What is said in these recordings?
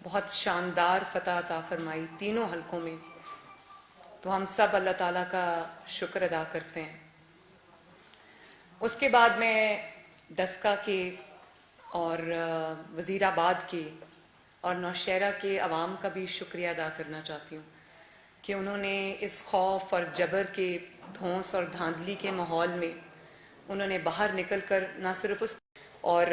बहुत शानदार फतह अता फरमाई तीनों हलकों में, तो हम सब अल्लाह ताला का शुक्र अदा करते हैं। उसके बाद मैं डस्का के और वज़ीराबाद के और नौशहरा के अवाम का भी शुक्रिया अदा करना चाहती हूँ कि उन्होंने इस खौफ और जबर के धौंस और धांधली के माहौल में उन्होंने बाहर निकल कर न सिर्फ उस और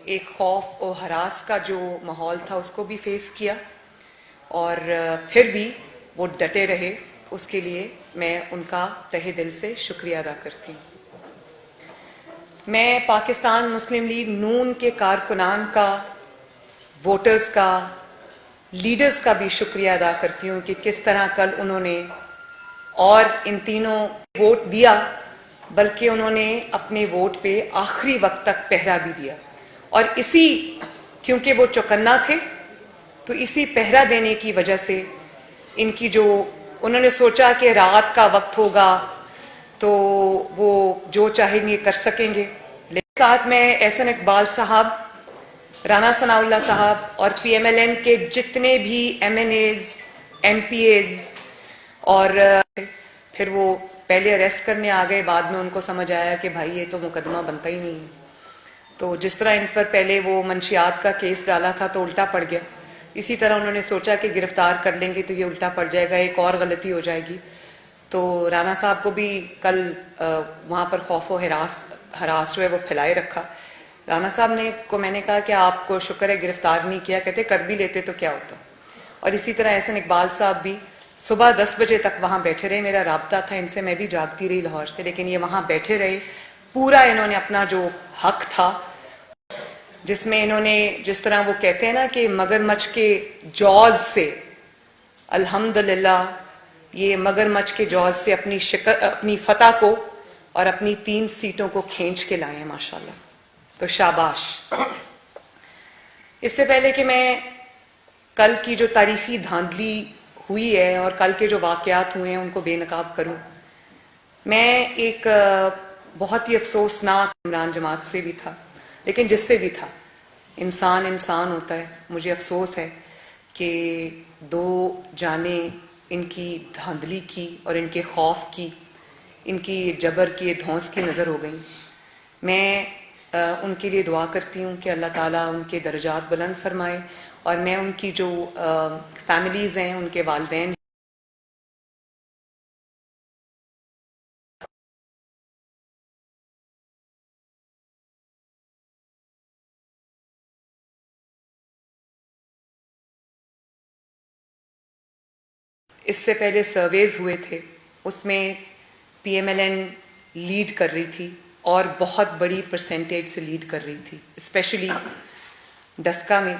एक खौफ और हरास का जो माहौल था उसको भी फेस किया, और फिर भी वो डटे रहे। उसके लिए मैं उनका तहे दिल से शुक्रिया अदा करती हूँ। मैं पाकिस्तान मुस्लिम लीग नून के कारकुनान का, वोटर्स का, लीडर्स का भी शुक्रिया अदा करती हूँ कि किस तरह कल उन्होंने और इन तीनों वोट दिया, बल्कि उन्होंने अपने वोट पे आखिरी वक्त तक पहरा भी दिया। और इसी, क्योंकि वो चौकन्ना थे, तो इसी पहरा देने की वजह से इनकी जो उन्होंने सोचा कि रात का वक्त होगा तो वो जो चाहेंगे कर सकेंगे। लेकिन साथ में एहसन इकबाल साहब, राना सनाउल्लाह साहब और PMLN के जितने भी MNAs, MPAs, और फिर वो पहले अरेस्ट करने आ गए, बाद में उनको समझ आया कि भाई ये तो मुकदमा बनता ही नहीं है। तो जिस तरह इन पर पहले वो मंशियात का केस डाला था तो उल्टा पड़ गया, इसी तरह उन्होंने सोचा कि गिरफ्तार कर लेंगे तो ये उल्टा पड़ जाएगा, एक और गलती हो जाएगी। तो राना साहब को भी कल वहाँ पर खौफ व हरास जो है वो फैलाए रखा। राना साहब ने को मैंने कहा कि आपको शुक्र है गिरफ्तार नहीं किया, कहते कर भी लेते तो क्या होता। और इसी तरह एहसन इकबाल साहब भी सुबह 10 बजे तक वहाँ बैठे रहे। मेरा राब्ता था इनसे, मैं भी जागती रही लाहौर से, लेकिन ये वहाँ बैठे रहे। पूरा इन्होंने अपना जो हक था, जिसमें इन्होंने, जिस तरह वो कहते हैं ना कि मगरमच्छ के जौज से, अल्हम्दुलिल्लाह ये मगरमच्छ के जौज से अपनी फतह को और अपनी 3 सीटों को खींच के लाए हैं माशाल्लाह। तो शाबाश। इससे पहले कि मैं कल की जो तारीखी धांधली हुई है और कल के जो वाकयात हुए हैं उनको बेनकाब करूं, मैं एक बहुत ही अफसोसनाक इमरान जमात से भी था, लेकिन जिससे भी था, इंसान इंसान होता है। मुझे अफसोस है कि 2 जाने इनकी धांधली की और इनके खौफ की, इनकी जबर की, धौंस की नज़र हो गई। मैं उनके लिए दुआ करती हूँ कि अल्लाह ताला उनके दर्जात बुलंद फरमाए, और मैं उनकी जो फैमिलीज़ हैं, उनके वालिदैन, इससे पहले सर्वेज हुए थे, उसमें PMLN लीड कर रही थी और बहुत बड़ी परसेंटेज से लीड कर रही थी, स्पेशली डस्का में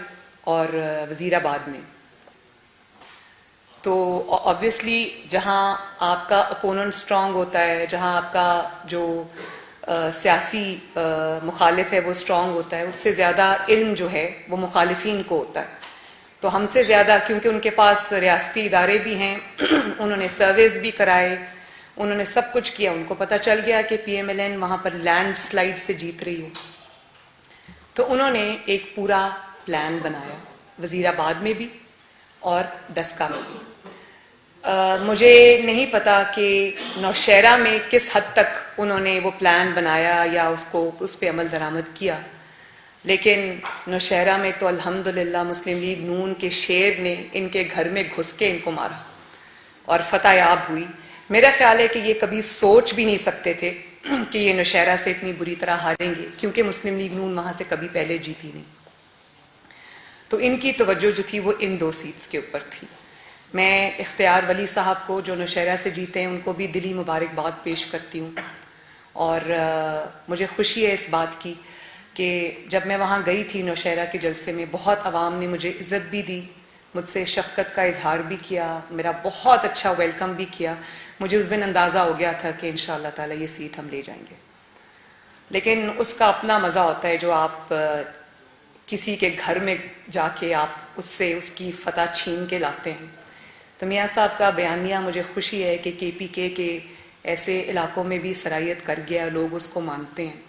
और वज़ीराबाद में। तो ऑब्वियसली जहाँ आपका अपोनेंट स्ट्रांग होता है, जहाँ आपका जो सियासी मुखालिफ है वो स्ट्रांग होता है, उससे ज़्यादा इल्म जो है वो मुखालिफिन को होता है। तो हमसे ज़्यादा, क्योंकि उनके पास रियासती इदारे भी हैं, उन्होंने सर्वेज भी कराए, उन्होंने सब कुछ किया, उनको पता चल गया कि PMLN वहाँ पर लैंड स्लाइड से जीत रही है। तो उन्होंने एक पूरा प्लान बनाया, वज़ीराबाद में भी और डस्का में भी। मुझे नहीं पता कि नौशहरा में किस हद तक उन्होंने वो प्लान बनाया या उसको उस पर अमल दरामद किया, लेकिन नौशहरा में तो अल्हम्दुलिल्लाह मुस्लिम लीग नून के शेर ने इनके घर में घुस के इनको मारा और फतह याब हुई। मेरा ख्याल है कि ये कभी सोच भी नहीं सकते थे कि ये नौशहरा से इतनी बुरी तरह हारेंगे, क्योंकि मुस्लिम लीग नून वहाँ से कभी पहले जीती नहीं। तो इनकी तवज्जो जो थी वो इन 2 सीट्स के ऊपर थी। मैं इख्तियार वली साहब को, जो नौशहरा से जीते हैं, उनको भी दिली मुबारकबाद पेश करती हूँ। और मुझे खुशी है इस बात की कि जब मैं वहाँ गई थी नौशहरा के जलसे में, बहुत आवाम ने मुझे इज़्ज़त भी दी, मुझसे शफ़क़त का इजहार भी किया, मेरा बहुत अच्छा वेलकम भी किया। मुझे उस दिन अंदाज़ा हो गया था कि इंशाअल्लाह ताला ये सीट हम ले जाएंगे। लेकिन उसका अपना मज़ा होता है जो आप किसी के घर में जाके आप उससे उसकी फतह छीन के लाते हैं। तो मियाँ साहब का बयानिया, मुझे खुशी है कि KPK के ऐसे इलाकों में भी सरायत कर गया, लोग उसको मानते हैं।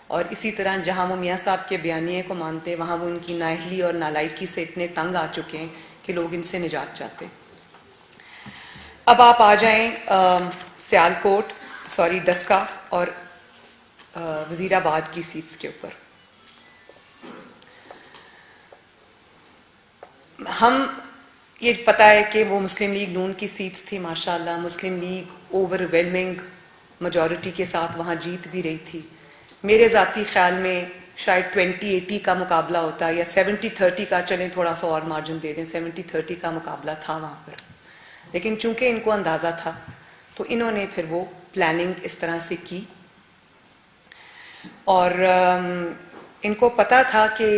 और इसी तरह जहाँ वो मियाँ साहब के बयानिए को मानते हैं, वहाँ वो उनकी नाअहली और नालायकी से इतने तंग आ चुके हैं कि लोग इनसे निजात चाहते हैं। अब आप आ जाएं सियालकोट, सॉरी डस्का और वजीराबाद की सीट्स के ऊपर। हम ये पता है कि वो मुस्लिम लीग नून की सीट्स थी, माशाल्लाह मुस्लिम लीग ओवरवेलमिंग मेजॉरिटी के साथ वहाँ जीत भी रही थी। मेरे ज़ाती ख्याल में शायद 20-80 का मुकाबला होता या 70-30 का, चलें थोड़ा सा और मार्जिन दे दें, 70-30 का मुकाबला था वहाँ पर। लेकिन चूंकि इनको अंदाज़ा था तो इन्होंने फिर वो प्लानिंग इस तरह से की और इनको पता था कि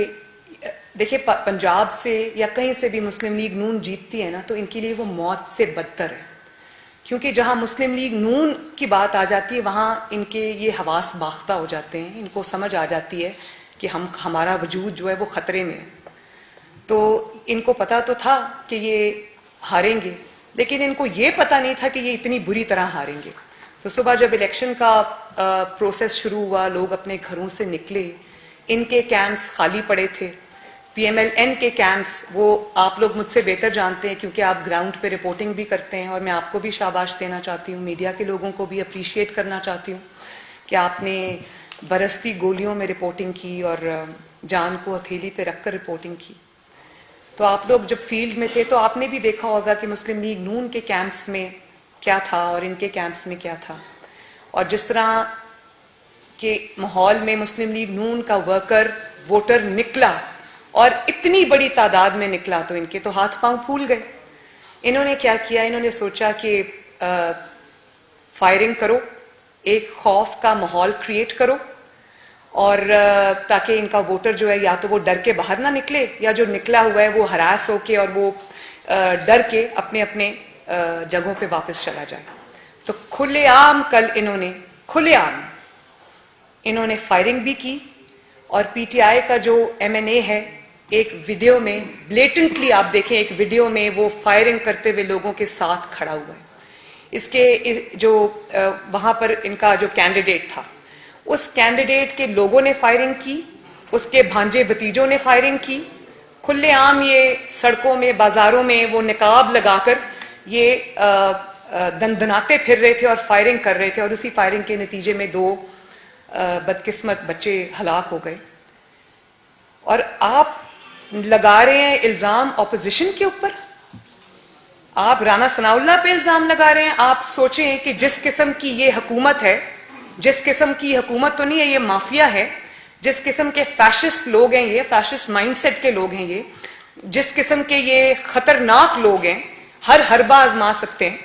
देखिए पंजाब से या कहीं से भी मुस्लिम लीग नून जीतती है ना तो इनके लिए वो मौत से बदतर है, क्योंकि जहां मुस्लिम लीग नून की बात आ जाती है वहां इनके ये हवास बाख्ता हो जाते हैं, इनको समझ आ जाती है कि हमारा वजूद जो है वो खतरे में है। तो इनको पता तो था कि ये हारेंगे, लेकिन इनको ये पता नहीं था कि ये इतनी बुरी तरह हारेंगे। तो सुबह जब इलेक्शन का प्रोसेस शुरू हुआ, लोग अपने घरों से निकले, इनके कैंप्स खाली पड़े थे, पीएमएलएन के कैंप्स, वो आप लोग मुझसे बेहतर जानते हैं क्योंकि आप ग्राउंड पे रिपोर्टिंग भी करते हैं, और मैं आपको भी शाबाश देना चाहती हूँ, मीडिया के लोगों को भी अप्रिशिएट करना चाहती हूँ कि आपने बरसती गोलियों में रिपोर्टिंग की और जान को हथेली पे रखकर रिपोर्टिंग की। तो आप लोग जब फील्ड में थे तो आपने भी देखा होगा कि मुस्लिम लीग नून के कैंप्स में क्या था और इनके कैंप्स में क्या था, और जिस तरह के माहौल में मुस्लिम लीग नून का वर्कर वोटर निकला और इतनी बड़ी तादाद में निकला तो इनके तो हाथ पांव फूल गए। इन्होंने क्या किया, इन्होंने सोचा कि फायरिंग करो, एक खौफ का माहौल क्रिएट करो, और ताकि इनका वोटर जो है या तो वो डर के बाहर ना निकले या जो निकला हुआ है वो हरास होके और वो डर के अपने अपने जगहों पे वापस चला जाए। तो खुलेआम कल खुलेआम इन्होंने फायरिंग भी की, और पीटीआई का जो एमएनए है एक वीडियो में ब्लेटेंटली आप देखें, एक वीडियो में वो फायरिंग करते हुए लोगों के साथ खड़ा हुआ है। इसके जो वहां पर इनका जो कैंडिडेट था, उस कैंडिडेट के लोगों ने फायरिंग की, उसके भांजे भतीजों ने फायरिंग की, खुलेआम ये सड़कों में बाजारों में वो निकाब लगाकर ये दंदनाते फिर रहे थे और फायरिंग कर रहे थे, और उसी फायरिंग के नतीजे में 2 बदकिस्मत बच्चे हलाक हो गए। और आप लगा रहे हैं इल्जाम ऑपोजिशन के ऊपर, आप राना सनाउल्लाह पे इल्जाम लगा रहे हैं। आप सोचें कि जिस किस्म की ये हुकूमत है, जिस किस्म की हुकूमत तो नहीं है, ये माफिया है, जिस किस्म के फैशिस्ट लोग हैं, ये फैशिस्ट माइंडसेट के लोग हैं, ये जिस किस्म के ये खतरनाक लोग हैं, हर हरबा आजमा सकते हैं।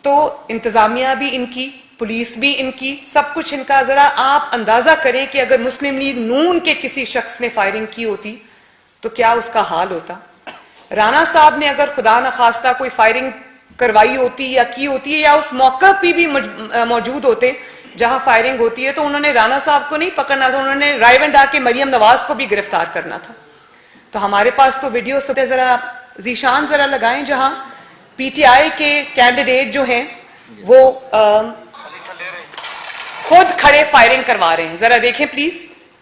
तो इंतजामिया भी इनकी, पुलिस भी इनकी, सब कुछ इनका। जरा आप अंदाजा करें कि अगर मुस्लिम लीग नून के किसी शख्स ने फायरिंग की होती तो क्या उसका हाल होता। राणा साहब ने अगर खुदा न खास्ता कोई फायरिंग करवाई होती या की होती है या उस मौका पे भी मौजूद होते जहां फायरिंग होती है, तो उन्होंने राणा साहब को नहीं पकड़ना था, उन्होंने रायवंडा के मरियम नवाज को भी गिरफ्तार करना था। तो हमारे पास तो वीडियो सब जरा जीशान जरा लगाएं जहां पीटीआई के कैंडिडेट जो हैं वो खुद खड़े फायरिंग करवा रहे हैं, जरा देखें प्लीज।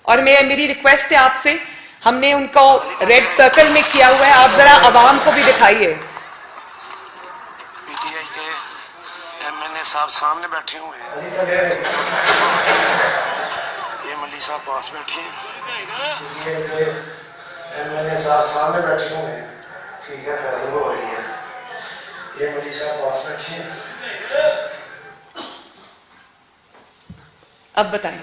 और मेरी रिक्वेस्ट है आपसे, हमने उनको रेड सर्कल में किया हुआ है, आप जरा आवाम को भी दिखाइए। पीटीआई के एमएनए साहब सामने बैठे हुए हैं, ये मली साहब पास बैठे हैं, एमएनए साहब सामने बैठे हुए हैं, ठीक है, फायरिंग हो रही है, ये मली साहब पास बैठे हैं। अब बताएं।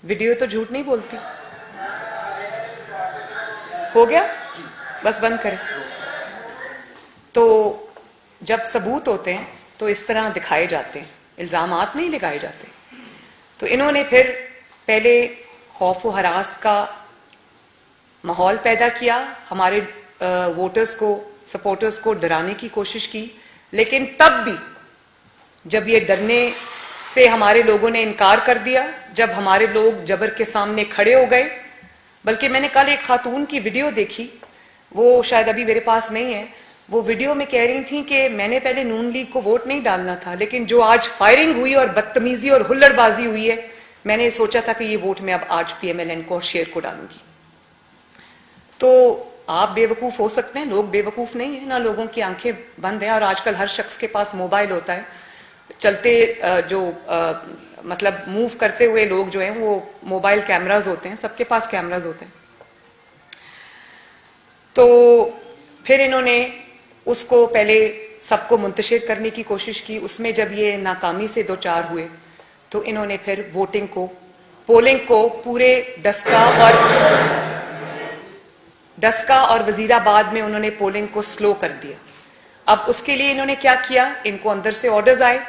वीडियो तो झूठ नहीं बोलती। हो गया, बस बंद करें। तो जब सबूत होते हैं तो इस तरह दिखाए जाते हैं, इल्जामात नहीं लगाए जाते। तो इन्होंने फिर पहले खौफ व हरास का माहौल पैदा किया, हमारे वोटर्स को, सपोर्टर्स को डराने की कोशिश की, लेकिन तब भी जब ये डरने से हमारे लोगों ने इनकार कर दिया जब हमारे लोग जबर के सामने खड़े हो गए। बल्कि मैंने कल एक खातून की वीडियो देखी, वो शायद अभी मेरे पास नहीं है, वो वीडियो में कह रही थी कि मैंने पहले नून लीग को वोट नहीं डालना था, लेकिन जो आज फायरिंग हुई और बदतमीजी और हुल्लड़बाजी हुई है, मैंने सोचा था कि ये वोट मैं अब आज PMLN को और शेर को डालूंगी। तो आप बेवकूफ हो सकते हैं, लोग बेवकूफ नहीं है ना, लोगों की आंखें बंद है। और आजकल हर शख्स के पास मोबाइल होता है, चलते मतलब मूव करते हुए लोग जो हैं वो मोबाइल कैमराज होते हैं, सबके पास कैमराज होते हैं। तो फिर इन्होंने उसको पहले सबको मुंतशिर करने की कोशिश की, उसमें जब ये नाकामी से दो चार हुए तो इन्होंने फिर पोलिंग को पूरे डस्का और वजीराबाद में उन्होंने पोलिंग को स्लो कर दिया। अब उसके लिए इन्होंने क्या किया, इनको अंदर से ऑर्डर्स आए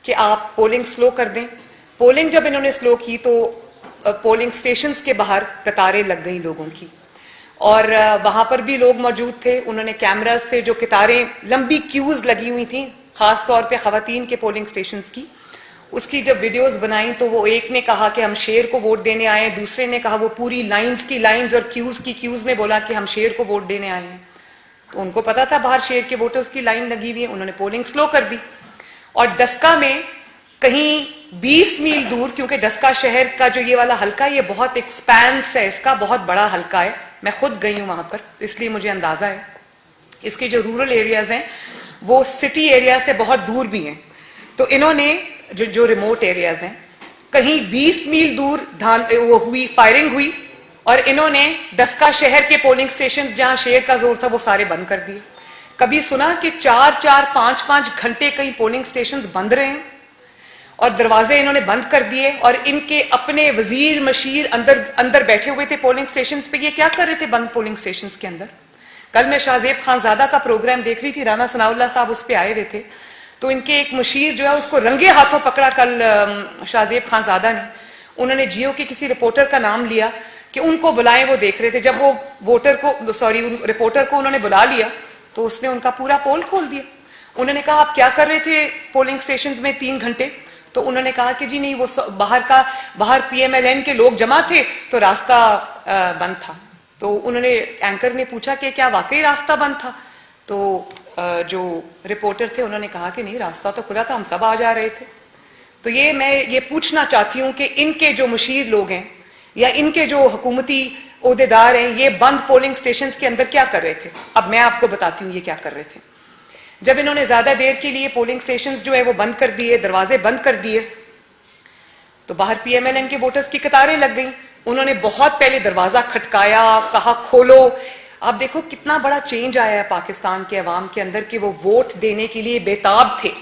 कि आप पोलिंग स्लो कर दें। पोलिंग जब इन्होंने स्लो की तो पोलिंग स्टेशंस के बाहर कतारें लग गई लोगों की, और वहां पर भी लोग मौजूद थे। उन्होंने कैमरास से जो कतारें, लंबी क्यूज लगी हुई थी खास तौर पे खवातीन के पोलिंग स्टेशंस की, उसकी जब वीडियोस बनाई तो वो एक ने कहा कि हम शेर को वोट देने आए हैं, दूसरे ने कहा, वो पूरी लाइंस की लाइंस और क्यूज में बोला कि हम शेर को वोट देने आए हैं। तो उनको पता था बाहर शेर के वोटर्स की लाइन लगी हुई है, उन्होंने पोलिंग स्लो कर दी। और डस्का में कहीं 20 मील दूर, क्योंकि डस्का शहर का जो ये वाला हल्का है ये बहुत एक्सपेंस है, इसका बहुत बड़ा हल्का है, मैं खुद गई हूं वहां पर, इसलिए मुझे अंदाजा है। इसके जो रूरल एरियाज हैं वो सिटी एरिया से बहुत दूर भी हैं। तो इन्होंने जो रिमोट एरियाज हैं, कहीं 20 मील दूर फायरिंग हुई और इन्होंने डस्का शहर के पोलिंग स्टेशन जहां शेर का जोर था वो सारे बंद कर दिए। कभी सुना कि 4-4, 5-5 घंटे कहीं पोलिंग स्टेशन बंद रहे हैं और दरवाजे इन्होंने बंद कर दिए, और इनके अपने वजीर मशीर अंदर बैठे हुए थे पोलिंग स्टेशन पे। ये क्या कर रहे थे बंद पोलिंग स्टेशन के अंदर? कल मैं शाहजेब खानजादा का प्रोग्राम देख रही थी, राना सनाउल्लाह साहब उस पर आए हुए थे, तो इनके एक मशीर जो है उसको रंगे हाथों पकड़ा कल शाहजेब खानजादा ने। उन्होंने जियो के किसी रिपोर्टर का नाम लिया कि उनको बुलाएं, वो देख रहे थे। जब वो रिपोर्टर को उन्होंने बुला लिया तो उसने उनका पूरा पोल खोल दिया। उन्होंने कहा आप क्या कर रहे थे पोलिंग स्टेशन में 3 घंटे? तो उन्होंने कहा कि जी नहीं, वो बाहर PMLN के लोग जमा थे तो रास्ता बंद था। तो उन्होंने, एंकर ने पूछा कि क्या वाकई रास्ता बंद था? तो जो रिपोर्टर थे उन्होंने कहा कि नहीं, रास्ता तो खुला था, हम सब आ जा रहे थे। तो मैं ये पूछना चाहती हूं कि इनके जो मुशीर लोग हैं या इनके जो हुकूमती ओहदेदार हैं, ये बंद पोलिंग स्टेशन के अंदर क्या कर रहे थे? अब मैं आपको बताती हूँ ये क्या कर रहे थे। जब इन्होंने ज्यादा देर के लिए पोलिंग स्टेशंस जो है वो बंद कर दिए, दरवाजे बंद कर दिए, तो बाहर PMLN के वोटर्स की कतारें लग गई। उन्होंने बहुत पहले दरवाजा खटकाया, कहा खोलो। आप देखो कितना बड़ा चेंज आया है पाकिस्तान के अवाम के अंदर कि वो वोट देने के लिए बेताब थे,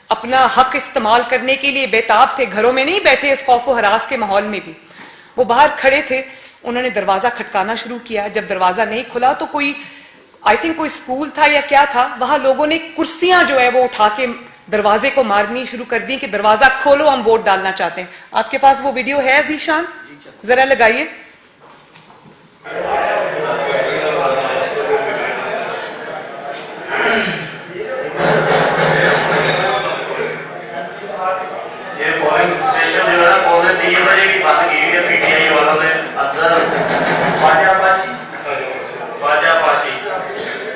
अपना हक इस्तेमाल करने के लिए बेताब थे, घरों में नहीं बैठे इस खौफ व हरास के माहौल में भी, वो बाहर खड़े थे। उन्होंने दरवाजा खटकाना शुरू किया। जब दरवाजा नहीं खुला तो आई थिंक कोई स्कूल था या क्या था, वहां लोगों ने कुर्सियां जो है वो उठा के दरवाजे को मारनी शुरू कर दी कि दरवाजा खोलो, हम वोट डालना चाहते हैं। आपके पास वो वीडियो है जीशान? जरा लगाइए। ये पोलिंग स्टेशन जो है ना, पौने 3 बजे की बात की है PTI वालों ने अंदर बाजापाशी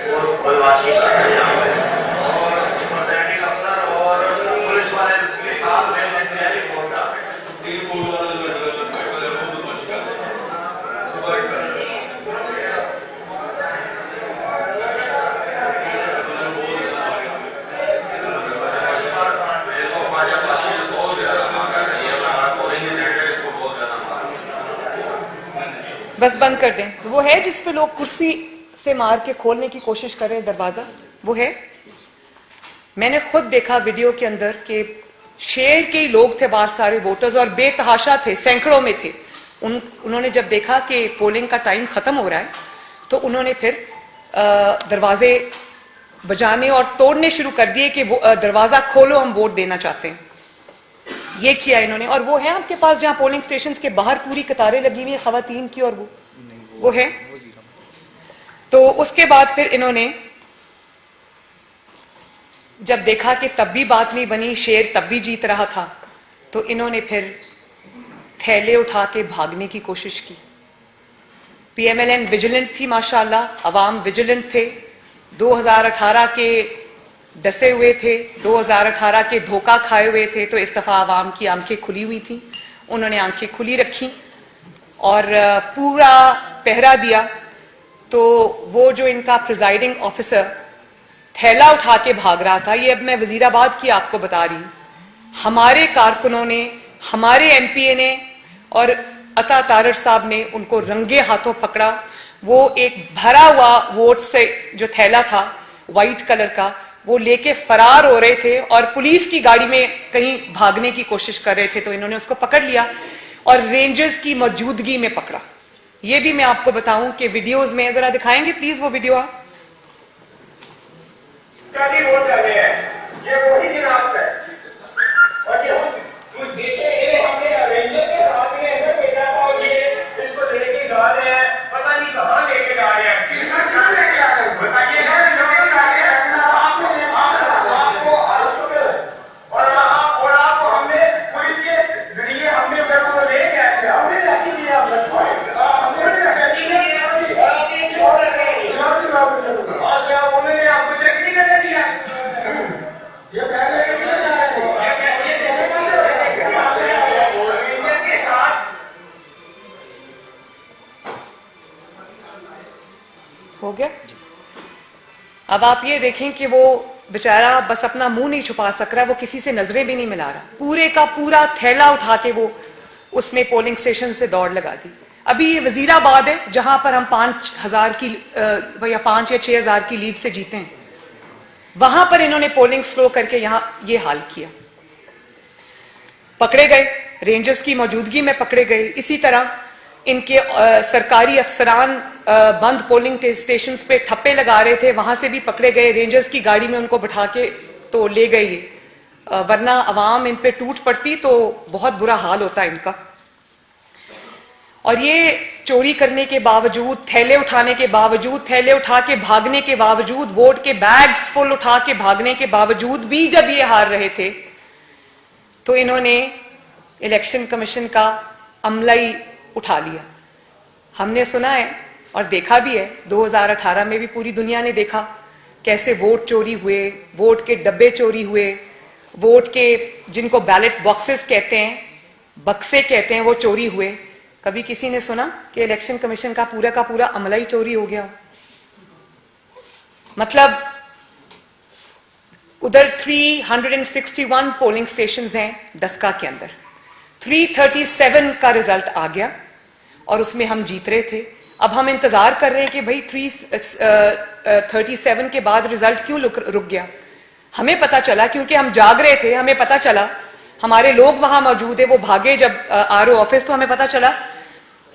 और बदमाशी कर रहे हैं और रिटर्निंग अफसर और पुलिस वाले के साथ में वोट डाल रहे बस बंद कर दें। वो है जिस पे लोग कुर्सी से मार के खोलने की कोशिश कर रहे हैं दरवाजा, वो है। मैंने खुद देखा वीडियो के अंदर कि शेर के ही लोग थे बाहर, सारे वोटर्स, और बेतहाशा थे, सैकड़ों में थे। उन्होंने जब देखा कि पोलिंग का टाइम खत्म हो रहा है तो उन्होंने फिर दरवाजे बजाने और तोड़ने शुरू कर दिए कि दरवाजा खोलो, हम वोट देना चाहते हैं। ये किया इन्होंने। और वो है आपके पास जहां पोलिंग स्टेशन के बाहर पूरी कतारें लगी हुई है खवातीन की, और वो है। तो उसके बाद फिर इन्होंने जब देखा कि तब भी बात नहीं बनी, शेर तब भी जीत रहा था, तो इन्होंने फिर थैले उठा के भागने की कोशिश की। पीएमएलएन विजिलेंट थी माशाल्लाह, अवाम विजिलेंट थे, 2018 के डसे हुए थे, 2018 के धोखा खाए हुए थे। तो इस दफा अवाम की आंखें खुली हुई थी, उन्होंने आंखें खुली रखी और पूरा पहरा दिया। तो वो जो इनका प्रिजाइडिंग ऑफिसर थैला उठा के भाग रहा था, ये अब मैं वजीराबाद की आपको बता रही हूं, हमारे कारकुनों ने, हमारे एमपीए ने और अता तारड़ साहब ने उनको रंगे हाथों पकड़ा। वो एक भरा हुआ वोट से जो थैला था व्हाइट कलर का, वो लेके फरार हो रहे थे और पुलिस की गाड़ी में कहीं भागने की कोशिश कर रहे थे। तो इन्होंने उसको पकड़ लिया और रेंजर्स की मौजूदगी में पकड़ा। ये भी मैं आपको बताऊं कि वीडियोस में, जरा दिखाएंगे प्लीज वो वीडियो आप। वोट डाले हैं, ये वही दिन आपका है। और ये कुछ देखे, ये हमने रेंजर के साथ में हमें भेजा था और ये इसको लेके जा रहे हैं, पता नहीं कहां लेके जा रहे हैं, किस कहां लेके आ रहे हैं बताइए। लोग जा रहे हैं आपको और आपको हमने पुलिस के जरिए हमने वो ले गए थे, हमने रखी दिया, हमने रखी दिया और आपने छोड़ रहे हैं और क्या उन्होंने आपको चेक नहीं करने दिया। ये पहले के साथ हो गया। अब आप ये देखें कि वो बेचारा बस अपना मुंह नहीं छुपा सक रहा, वो किसी से नजरें भी नहीं मिला रहा, पूरे का पूरा थैला उठा के वो उसने पोलिंग स्टेशन से दौड़ लगा दी। अभी ये वजीराबाद है जहां पर हम 5,000 की या 5 या 6,000 की लीड से जीते हैं, वहां पर इन्होंने पोलिंग स्लो करके यहां ये हाल किया। पकड़े गए, रेंजर्स की मौजूदगी में पकड़े गए। इसी तरह इनके सरकारी अफसरान बंद पोलिंग स्टेशन पे ठप्पे लगा रहे थे, वहां से भी पकड़े गए, रेंजर्स की गाड़ी में उनको बिठा के तो ले गए, वरना अवाम इन पे टूट पड़ती तो बहुत बुरा हाल होता इनका। और ये चोरी करने के बावजूद, थैले उठाने के बावजूद, थैले उठा के भागने के बावजूद, वोट के बैग्स फुल उठा के भागने के बावजूद भी जब ये हार रहे थे तो इन्होंने इलेक्शन कमीशन का अमला ही उठा लिया। हमने सुना है और देखा भी है, 2018 में भी पूरी दुनिया ने देखा कैसे वोट चोरी हुए, वोट के डब्बे चोरी हुए, वोट के जिनको बैलेट बॉक्सेस कहते हैं, बक्से कहते हैं, वो चोरी हुए। कभी किसी ने सुना कि इलेक्शन कमीशन का पूरा अमला ही चोरी हो गया? मतलब उधर 361 पोलिंग स्टेशंस हैं डस्का के अंदर, 337 का रिजल्ट आ गया और उसमें हम जीत रहे थे। अब हम इंतजार कर रहे हैं कि भाई 337 के बाद रिजल्ट क्यों रुक गया। हमें पता चला, क्योंकि हम जाग रहे थे, हमें पता चला, हमारे लोग वहां मौजूद है, वो भागे जब आरओ ऑफिस, तो हमें पता चला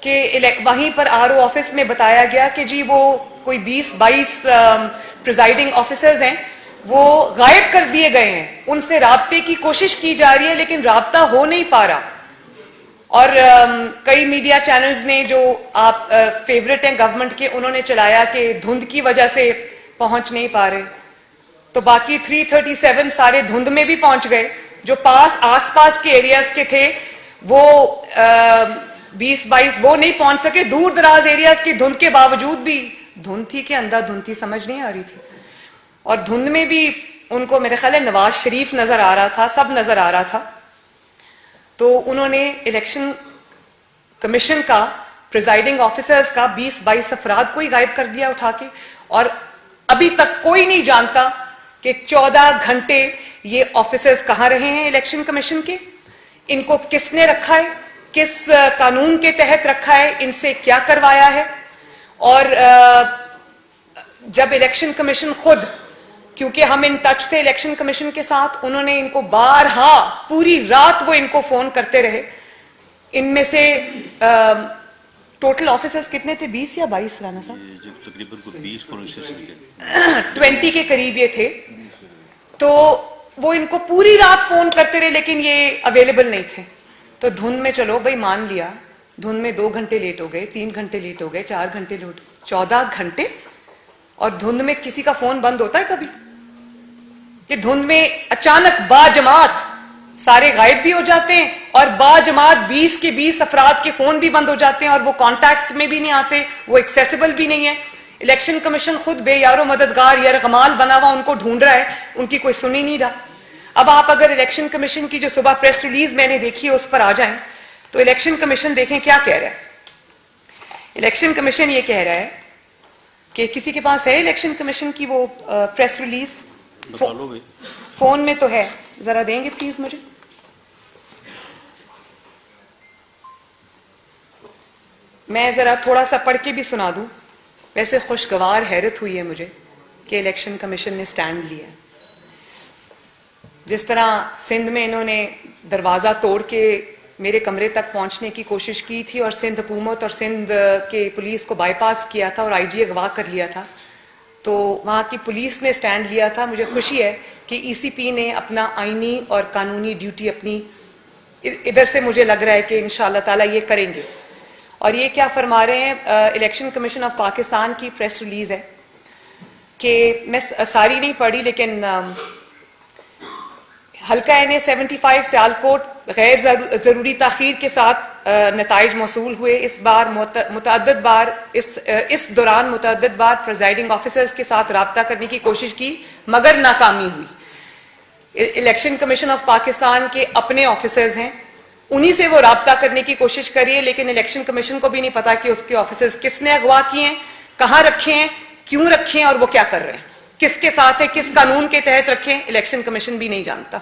कि वहीं पर आरओ ऑफिस में बताया गया कि जी वो कोई 20-22 प्रिजाइडिंग ऑफिसर्स हैं, वो गायब कर दिए गए हैं। उनसे राब्ते की कोशिश की जा रही है लेकिन राब्ता हो नहीं पा रहा। और कई मीडिया चैनल्स ने जो आप फेवरेट हैं गवर्नमेंट के, उन्होंने चलाया कि धुंध की वजह से पहुंच नहीं पा रहे। तो बाकी 337 सारे धुंध में भी पहुंच गए। जो आसपास के एरियाज के थे वो 20-22 वो नहीं पहुंच सके। दूर दराज एरियाज की धुंध के बावजूद भी, धुंध थी कि अंधाधुंध थी समझ नहीं आ रही थी, और धुंध में भी उनको मेरे ख्याल है नवाज शरीफ नजर आ रहा था, सब नजर आ रहा था। तो उन्होंने इलेक्शन कमीशन का प्रिजाइडिंग ऑफिसर्स का 20-22 अफराद को ही गायब कर दिया उठा के। और अभी तक कोई नहीं जानता कि 14 घंटे ये ऑफिसर्स कहां रहे हैं इलेक्शन कमीशन के, इनको किसने रखा है, किस कानून के तहत रखा है, इनसे क्या करवाया है। और जब इलेक्शन कमीशन खुद, क्योंकि हम इन टच थे इलेक्शन कमीशन के साथ, उन्होंने इनको बारहा पूरी रात वो इनको फोन करते रहे। इनमें से टोटल ऑफिसर्स कितने थे, 20 या 22 राना साहब? तकरीबन 20 20 के करीब ये थे। तो वो इनको पूरी रात फोन करते रहे लेकिन ये अवेलेबल नहीं थे। तो धुंध में चलो भाई मान लिया, धुंध में 2 घंटे लेट हो गए, 3 घंटे लेट हो गए, 4 घंटे लेट, 14 घंटे। और धुंध में किसी का फोन बंद होता है कभी? कि धुंध में अचानक बाजमात सारे गायब भी हो जाते हैं और बाजमात 20 के 20 अफराद के फोन भी बंद हो जाते हैं और वो कांटेक्ट में भी नहीं आते, वो एक्सेसिबल भी नहीं है। इलेक्शन कमीशन खुद बेयारो मददगार यरगमाल बना हुआ उनको ढूंढ रहा है, उनकी कोई सुन ही नहीं रहा। अब आप अगर इलेक्शन कमीशन की जो सुबह प्रेस रिलीज मैंने देखी है उस पर आ जाएं तो इलेक्शन कमीशन देखें क्या कह रहा है। इलेक्शन कमीशन ये कह रहा है कि किसी के पास है इलेक्शन कमीशन की वो प्रेस रिलीज? फोन में तो है, जरा देंगे प्लीज मुझे। मैं जरा थोड़ा सा पढ़ के भी सुना दूं। वैसे खुशगवार हैरत हुई है मुझे कि इलेक्शन कमीशन ने स्टैंड लिया। जिस तरह सिंध में इन्होंने दरवाजा तोड़ के मेरे कमरे तक पहुंचने की कोशिश की थी और सिंध हुकूमत और सिंध के पुलिस को बाईपास किया था और आईजी अगवा कर लिया था, तो वहां की पुलिस ने स्टैंड लिया था। मुझे खुशी है कि ईसीपी ने अपना आईनी और कानूनी ड्यूटी अपनी इधर से मुझे लग रहा है कि इंशाअल्लाह ताला ये करेंगे। और ये क्या फरमा रहे हैं, इलेक्शन कमीशन ऑफ पाकिस्तान की प्रेस रिलीज है कि मैं सारी नहीं पढ़ी लेकिन हल्का एनए 75 सियालकोट गैर जरूरी ताखीर के साथ नताइज मौसूल हुए। इस बार मुतअद्दिद बार इस दौरान मुतअद्दिद बार प्रिजाइडिंग ऑफिसर्स के साथ राब्ता करने की कोशिश की मगर नाकामी हुई। इलेक्शन कमीशन ऑफ पाकिस्तान के अपने ऑफिसर्स हैं, उन्हीं से वो राब्ता करने की कोशिश करी है, लेकिन इलेक्शन कमीशन को भी नहीं पता कि उसके ऑफिसर्स किसने अगवा किए हैं, कहाँ रखे हैं, क्यों रखे हैं और वो क्या कर रहे हैं, किसके साथ है, किस कानून के तहत रखे हैं, इलेक्शन कमीशन भी नहीं जानता।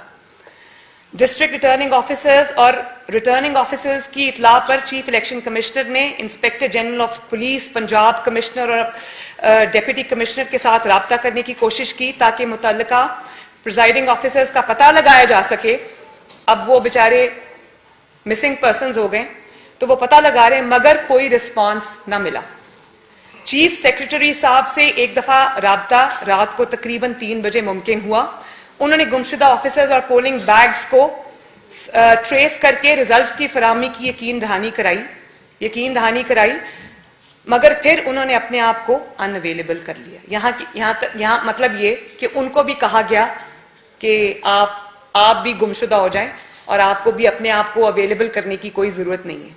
डिस्ट्रिक्ट रिटर्निंग ऑफिसर्स और रिटर्निंग ऑफिसर्स की इतला पर चीफ इलेक्शन कमिश्नर ने inspector general of police, Punjab commissioner और डिप्टी कमिश्नर के साथ राब्ता करने की कोशिश की ताकि मुतल्लिका प्रिजाइडिंग ऑफिसर्स का पता लगाया जा सके। अब वो बेचारे मिसिंग पर्सन्स हो गए तो वो पता लगा रहे हैं मगर कोई रिस्पॉन्स ना मिला। चीफ सेक्रेटरी साहब से एक दफा राब्ता रात को तकरीबन 3 बजे मुमकिन हुआ। उन्होंने गुमशुदा ऑफिसर्स और पोलिंग बैग्स को ट्रेस करके रिजल्ट्स की फराहमी की यकीन दहानी कराई मगर फिर उन्होंने अपने आप को अनअवेलेबल कर लिया। यहाँ मतलब ये कि उनको भी कहा गया कि आप भी गुमशुदा हो जाएं और आपको भी अपने आप को अवेलेबल करने की कोई जरूरत नहीं है।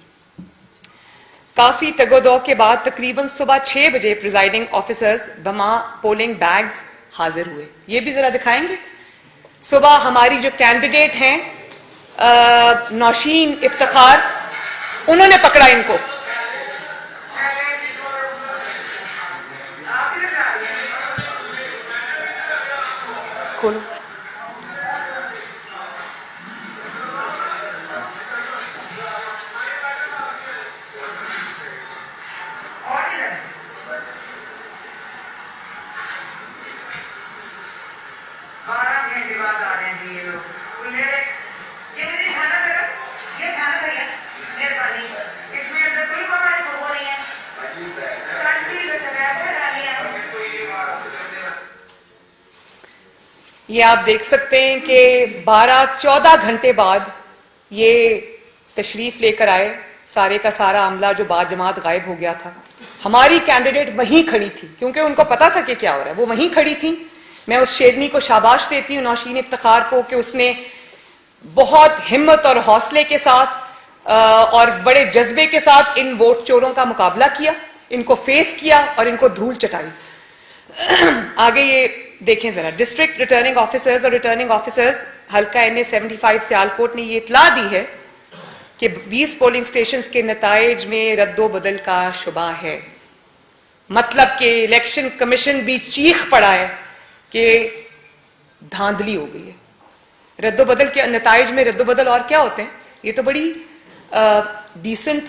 काफी तगोदो के बाद तकरीबन सुबह 6 बजे प्रिजाइडिंग ऑफिसर्स बमा पोलिंग बैग्स हाजिर हुए। ये भी जरा दिखाएंगे। सुबह हमारी जो कैंडिडेट हैं नौशीन इफ्तिखार, उन्होंने पकड़ा इनको। खोलो। ये आप देख सकते हैं कि 12-14 घंटे बाद ये तशरीफ लेकर आए। सारे का सारा अमला जो बाजमात गायब हो गया था। हमारी कैंडिडेट वहीं खड़ी थी क्योंकि उनको पता था कि क्या हो रहा है, वो वहीं खड़ी थी। मैं उस शेरनी को शाबाश देती हूँ, नौशीन इफ्तिखार को, कि उसने बहुत हिम्मत और हौसले के साथ और बड़े जज्बे के साथ इन वोट चोरों का मुकाबला किया, इनको फेस किया और इनको धूल चटाई। आगे ये देखें जरा। डिस्ट्रिक्ट रिटर्निंग ऑफिसर्स और रिटर्निंग ऑफिसर्स हल्का एनए 75 सियालकोट ने ये इतला दी है कि 20 पोलिंग स्टेशंस के नताइज में रद्दो बदल का शुबा है। मतलब कि इलेक्शन कमीशन भी चीख पड़ा है कि धांधली हो गई है। रद्दो बदल के नताइज में रद्दो बदल और क्या होते हैं? ये तो बड़ी डिसेंट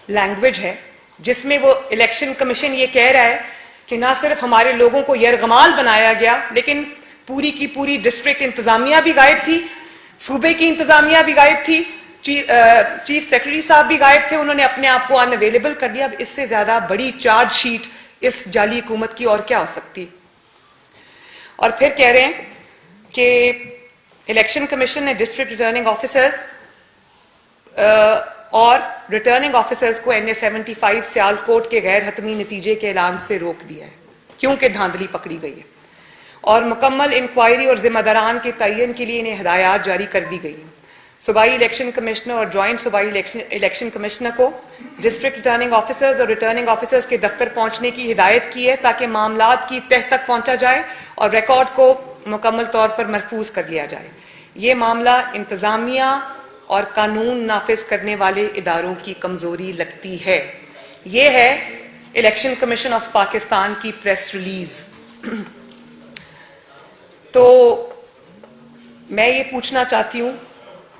लैंग्वेज है जिसमें वो इलेक्शन कमीशन ये कह रहा है कि ना सिर्फ हमारे लोगों को यरगमाल बनाया गया लेकिन पूरी की पूरी डिस्ट्रिक्ट इंतजामिया भी गायब थी, सूबे की इंतजामिया भी गायब थी, चीफ सेक्रेटरी साहब भी गायब थे, उन्होंने अपने आप को अनअवेलेबल कर दिया। अब इससे ज्यादा बड़ी चार्जशीट इस जाली हुकूमत की और क्या हो सकती। और फिर कह रहे हैं कि इलेक्शन कमीशन ने डिस्ट्रिक्ट रिटर्निंग ऑफिसर्स और रिटर्निंग ऑफिसर्स को एनए 75 सियालकोट के गैर हतमी नतीजे के ऐलान से रोक दिया है क्योंकि धांधली पकड़ी गई है और मुकम्मल इंक्वायरी और जिम्मेदारान के तयन के लिए इन्हें हिदायत जारी कर दी गई है। सूबाई इलेक्शन कमिश्नर और ज्वाइंट सूबाई इलेक्शन कमिश्नर को डिस्ट्रिक्ट रिटर्निंग ऑफिसर्स और रिटर्निंग ऑफिसर्स के दफ्तर पहुंचने की हिदायत की है ताकि मामलात की तह तक पहुंचा जाए और रिकॉर्ड को मुकम्मल तौर पर महफूज कर लिया जाए। ये मामला इंतजामिया और कानून नाफिज करने वाले इदारों की कमजोरी लगती है। ये है इलेक्शन कमीशन ऑफ पाकिस्तान की प्रेस रिलीज। तो मैं ये पूछना चाहती हूं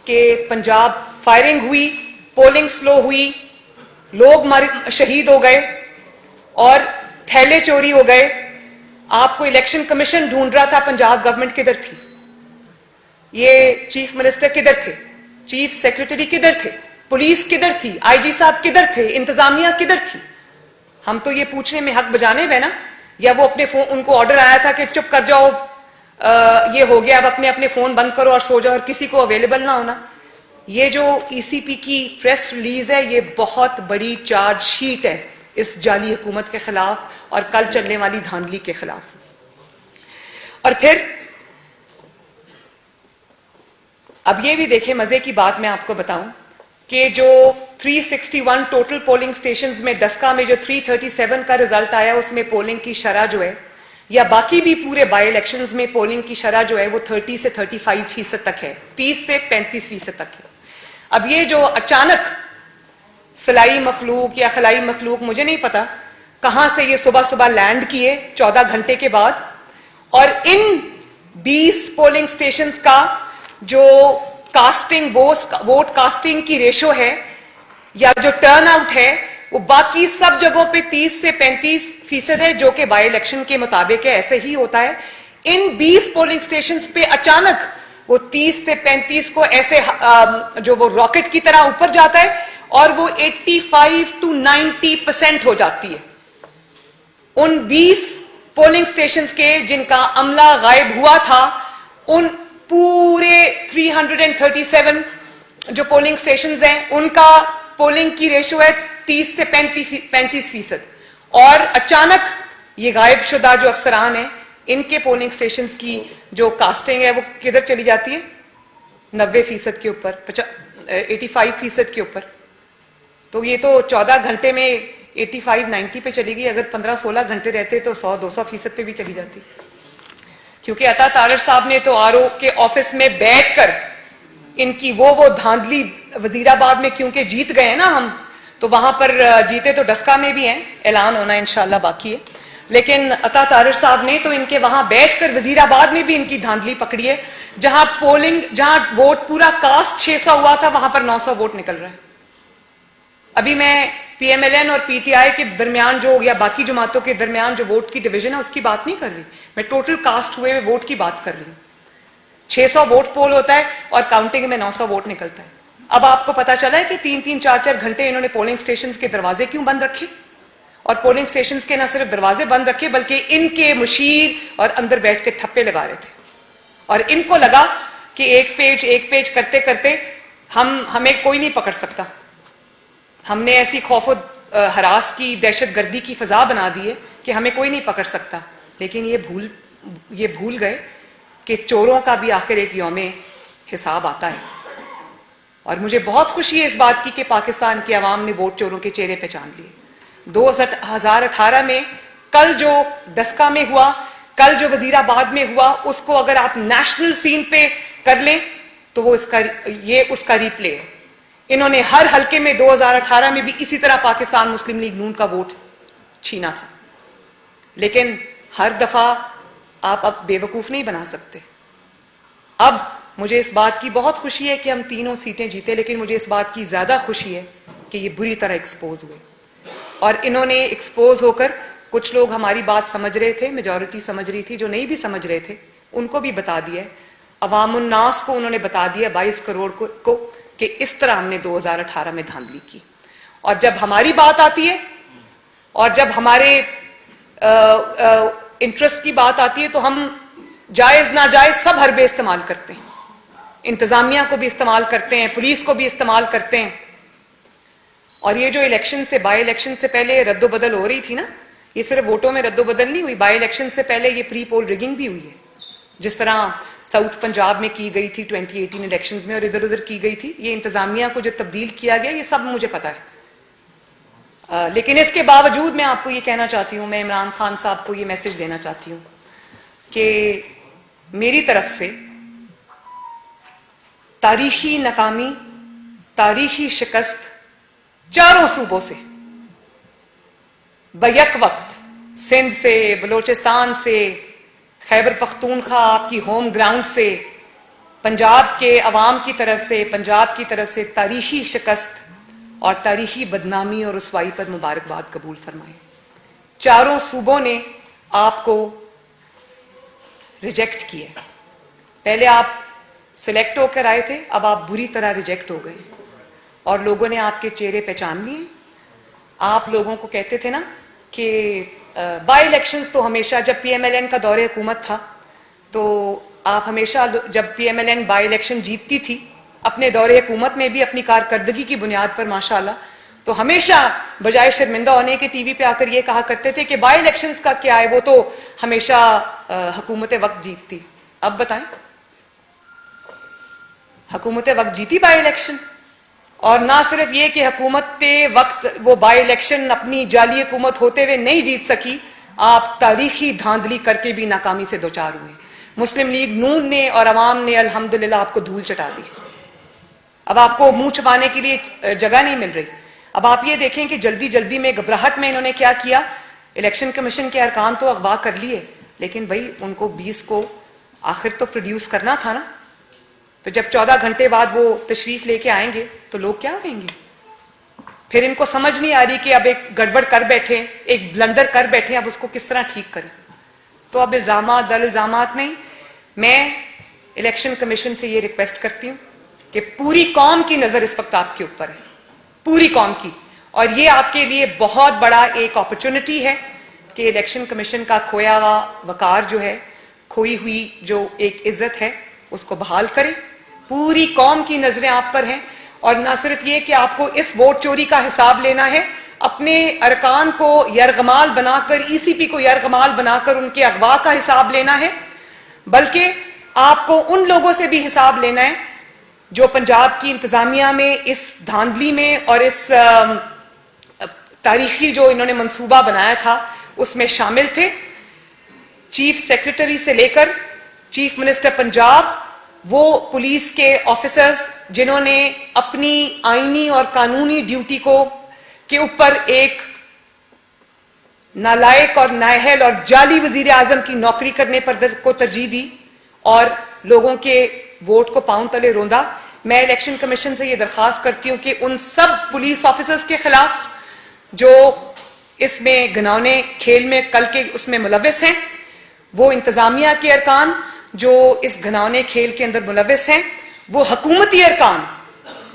कि पंजाब फायरिंग हुई, पोलिंग स्लो हुई, लोग शहीद हो गए और थैले चोरी हो गए। आपको इलेक्शन कमीशन ढूंढ रहा था, पंजाब गवर्नमेंट किधर थी? ये चीफ मिनिस्टर किधर थे? चीफ सेक्रेटरी किधर थे? पुलिस किधर थी? आईजी साहब किधर थे? इंतजामिया किधर थी? हम तो ये पूछने में हक बजाने में ना, या वो अपने फोन, उनको ऑर्डर आया था कि चुप कर जाओ, ये हो गया, अब अपने अपने फोन बंद करो और सो जाओ और किसी को अवेलेबल ना होना। ये जो ईसीपी की प्रेस रिलीज है, ये बहुत बड़ी चार्जशीट है इस जाली हुकूमत के खिलाफ और कल चलने वाली धांधली के खिलाफ। और फिर अब ये भी देखें, मजे की बात मैं आपको बताऊं कि जो 361 टोटल पोलिंग स्टेशंस में डस्का में जो 337 का रिजल्ट आया, उसमें पोलिंग की शरह जो है, या बाकी भी पूरे बाई इलेक्शंस में पोलिंग की शरह जो है वो 30 से 35% तक है, 30 से 35% तक है। अब ये जो अचानक सलाई मखलूक या खलाई मखलूक, मुझे नहीं पता कहां से ये सुबह सुबह लैंड किए 14 घंटे के बाद, और इन 20 पोलिंग स्टेशंस का जो कास्टिंग वोट कास्टिंग की रेशो है या जो टर्न आउट है, वो बाकी सब जगहों पे 30 से 35% है, जो कि बाई इलेक्शन के मुताबिक है, ऐसे ही होता है। इन 20 पोलिंग स्टेशंस पे अचानक वो 30 से 35 को ऐसे जो वो रॉकेट की तरह ऊपर जाता है और वो 85 to 90% हो जाती है। उन 20 पोलिंग स्टेशंस के जिनका अमला गायब हुआ था, उन पूरे 337 जो पोलिंग स्टेशंस हैं, उनका पोलिंग की रेशो है 30 से 35%। और अचानक ये गायब शुदा जो अफसरान हैं, इनके पोलिंग स्टेशंस की जो कास्टिंग है वो किधर चली जाती है? 90% के ऊपर, 85% के ऊपर। तो ये तो 14 घंटे में 85-90 पे चली गई। अगर 15-16 घंटे रहते तो 100-200% पे भी चली जाती, क्योंकि अता तारर साहब ने तो आरओ के ऑफिस में बैठकर इनकी वो धांधली, वजीराबाद में क्योंकि जीत गए हैं ना हम, तो वहां पर जीते तो डस्का में भी हैं, ऐलान होना इंशाल्लाह बाकी है, लेकिन अता तारर साहब ने तो इनके वहां बैठकर वजीराबाद में भी इनकी धांधली पकड़ी है, जहां पोलिंग, जहां वोट पूरा कास्ट 600 हुआ था, वहां पर 900 वोट निकल रहा है। अभी मैं पीएमएलएन और पीटीआई के दरमियान जो, या बाकी जमातों के दरमियान जो वोट की डिवीजन है उसकी बात नहीं कर रही, मैं टोटल कास्ट हुए वोट की बात कर रही हूं। 600 वोट पोल होता है और काउंटिंग में 900 वोट निकलता है। अब आपको पता चला है कि 3-3, 4-4 घंटे इन्होंने पोलिंग स्टेशंस के दरवाजे क्यों बंद रखे, और पोलिंग स्टेशंस के न सिर्फ दरवाजे बंद रखे बल्कि इनके मुशीर और अंदर बैठ के ठप्पे लगा रहे थे। और इनको लगा कि एक पेज करते करते हमें कोई नहीं पकड़ सकता। हमने ऐसी खौफ हरास की, दहशत गर्दी की फिजा बना दी है कि हमें कोई नहीं पकड़ सकता। लेकिन ये भूल गए कि चोरों का भी आखिर एक यौमे हिसाब आता है। और मुझे बहुत खुशी है इस बात की कि पाकिस्तान की आवाम ने वोट चोरों के चेहरे पहचान लिए। 2018 में कल जो डस्का में हुआ, कल जो वजीराबाद में हुआ, उसको अगर आप नेशनल सीन पे कर लें तो वो उसका रिप्ले है। इन्होंने हर हलके में 2018 में भी इसी तरह पाकिस्तान मुस्लिम लीग नून का वोट छीना था। लेकिन हर दफा आप अब बेवकूफ नहीं बना सकते। अब मुझे इस बात की बहुत खुशी है कि हम 3 सीटें जीते, लेकिन मुझे इस बात की ज्यादा खुशी है कि ये बुरी तरह एक्सपोज हुए। और इन्होंने एक्सपोज होकर, कुछ लोग हमारी बात समझ रहे थे, मेजॉरिटी समझ रही थी, जो नहीं भी समझ रहे थे उनको भी बता दिया, अवामुन्नास को उन्होंने बता दिया, 22 करोड़ को कि इस तरह हमने 2018 में धांधली की। और जब हमारी बात आती है और जब हमारे इंटरेस्ट की बात आती है तो हम जायज नाजायज सब हरबे इस्तेमाल करते हैं। इंतजामिया को भी इस्तेमाल करते हैं, पुलिस को भी इस्तेमाल करते हैं। और ये जो इलेक्शन से, बाई इलेक्शन से पहले रद्दोबदल हो रही थी ना, ये सिर्फ वोटों में रद्दोबदल नहीं हुई, बाई इलेक्शन से पहले ये प्री पोल रिगिंग भी हुई है। जिस तरह साउथ पंजाब में की गई थी 2018 इलेक्शंस में और इधर उधर की गई थी, ये इंतजामिया को जो तब्दील किया गया, ये सब मुझे पता है। लेकिन इसके बावजूद मैं आपको ये कहना चाहती हूँ, मैं इमरान खान साहब को ये मैसेज देना चाहती हूँ कि मेरी तरफ से तारीखी नाकामी, तारीखी शिकस्त चारों सूबों से बैक वक्त, सिंध से, बलोचिस्तान से, खैबर पख्तूनख्वा आपकी होम ग्राउंड से, पंजाब के अवाम की तरफ से, पंजाब की तरफ से तारीखी शिकस्त और तारीखी बदनामी और रुसवाई पर मुबारकबाद कबूल फरमाए। चारों सूबों ने आपको रिजेक्ट किया। पहले आप सिलेक्ट होकर आए थे, अब आप बुरी तरह रिजेक्ट हो गए और लोगों ने आपके चेहरे पहचान लिए। आप लोगों को कहते थे ना कि बाई इलेक्शंस तो हमेशा, जब पीएमएलएन का दौरे हुकूमत था तो आप हमेशा, जब पीएमएलएन बाई इलेक्शन जीतती थी अपने दौरे हुकूमत में भी अपनी कारकर्दगी की बुनियाद पर माशाल्लाह, तो हमेशा बजाय शर्मिंदा होने के टीवी पे आकर ये कहा करते थे कि बाई इलेक्शंस का क्या है, वो तो हमेशा हुकूमत वक्त जीतती। अब बताएं, हुकूमत वक्त जीती बाई इलेक्शन, और ना सिर्फ ये कि हुकूमत वक्त वो बाई इलेक्शन अपनी जाली हुकूमत होते हुए नहीं जीत सकी, आप तारीखी धांधली करके भी नाकामी से दो चार हुए। मुस्लिम लीग नून ने और अवाम ने अल्हम्दुलिल्लाह आपको धूल चटा दी। अब आपको मुंह छुपाने के लिए जगह नहीं मिल रही। अब आप ये देखें कि जल्दी जल्दी में, घबराहट में इन्होंने क्या किया, इलेक्शन कमीशन के अरकान तो अगवा कर लिए, लेकिन भाई उनको 20 को आखिर तो प्रोड्यूस करना था ना। तो जब 14 घंटे बाद वो तशरीफ लेके आएंगे तो लोग क्या कहेंगे? फिर इनको समझ नहीं आ रही कि अब एक गड़बड़ कर बैठे, एक ब्लंडर कर बैठे, अब उसको किस तरह ठीक करें। तो अब इल्जामात दर इल्जामात नहीं, मैं इलेक्शन कमीशन से ये रिक्वेस्ट करती हूँ कि पूरी कौम की नजर इस वक्त आपके ऊपर है, पूरी कौम की, और ये आपके लिए बहुत बड़ा एक अपॉर्चुनिटी है कि इलेक्शन कमीशन का खोया हुआ वकार जो है, खोई हुई जो एक इज्जत है, उसको बहाल करें। पूरी कौम की नजरें आप पर हैं, और ना सिर्फ ये कि आपको इस वोट चोरी का हिसाब लेना है, अपने अरकान को यरगमाल बनाकर, ईसीपी को यरगमाल बनाकर उनके अगवा का हिसाब लेना है, बल्कि आपको उन लोगों से भी हिसाब लेना है जो पंजाब की इंतजामिया में इस धांधली में और इस तारीखी जो इन्होंने मंसूबा बनाया था उसमें शामिल थे। चीफ सेक्रेटरी से लेकर चीफ मिनिस्टर पंजाब, वो पुलिस के ऑफिसर्स जिन्होंने अपनी आईनी और कानूनी ड्यूटी के ऊपर एक नालायक और नाअहल और जाली वजीर आजम की नौकरी करने पर को तरजीह दी और लोगों के वोट को पांव तले रोंदा। मैं इलेक्शन कमीशन से यह दरखास्त करती हूं कि उन सब पुलिस ऑफिसर्स के खिलाफ जो इसमें घिनौने खेल में कल के उसमें मुलविस हैं, वो इंतजामिया के अरकान जो इस घिनौने खेल के अंदर मुलविस हैं, वो हुकूमती अरकान